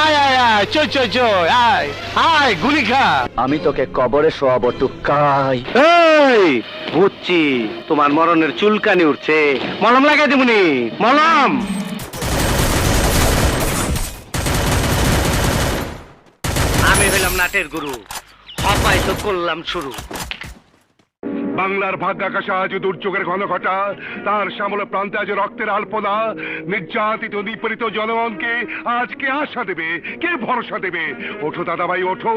আয় আয় আয় চো চো চো আয় আয় গুলি খা। আমি তোকে কবরে শোয়াবো টুকাই। এই বুঝছি তোমার মরণের চুলকানি উঠছে, মলম লাগাই দেবনি মলম। আমি হইলাম নাটের গুরু, হপাই তো করলাম শুরু। বাংলার ভাগ্যাকাশে আজ দুর্যোগের ঘনঘটা, তার শ্যামল প্রান্তে আজ রক্তের আলপনা। নির্যাতিত নিপীড়িত জনগণকে আজ কে আশা দেবে, কে ভরসা দেবে? ওঠো দাদাভাই ওঠো,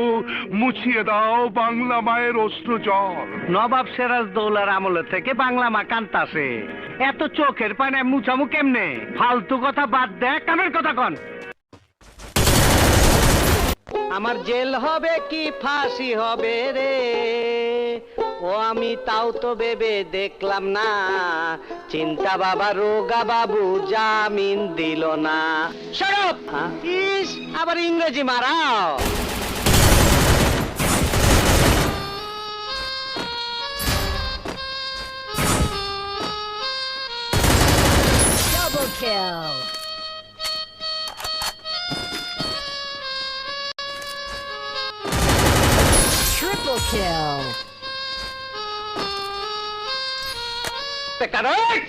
মুছিয়ে দাও বাংলা মায়ের অশ্রু জল। নবাব সিরাজ দৌলার আমলে থেকে বাংলা মা কান্তাছে, এত চোখের পানি মুছামু কেমনে? ফালতু কথা বাদ দে, কামের কথা কন। আমার জেল হবে কি ফাঁসি হবে রে, ও আমি তাও তো ভেবে দেখলাম না। চিন্তা বাবা রোগা বাবু জামিন দিল না। শরৎ ইস আবার ইংরেজি মারাও। Double kill. Triple kill.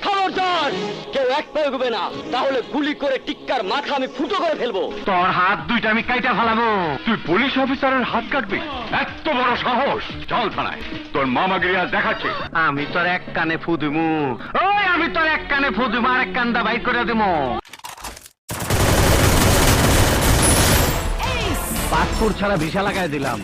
খবরদার কেউ এক পায়ে এগোবে না, তাহলে গুলি করে টিক্কার মাথা আমি ফুটো করে ফেলবো। তোর হাত দুইটা আমি কাইটা ফেলাবো। তুই পুলিশ অফিসারের হাত কাটবি? এত বড় সাহস! চল থানায়, তোর মামাগিরি আজ দেখাচ্ছে। আমি তোর এক কানে ফু দিমু, ওই আমি তোর এক কানে ফু দিমু, আর এক কান্দা বাইর করে দিমু। পাসপোর্ট ছাড়া ভিসা লাগাই দিলাম।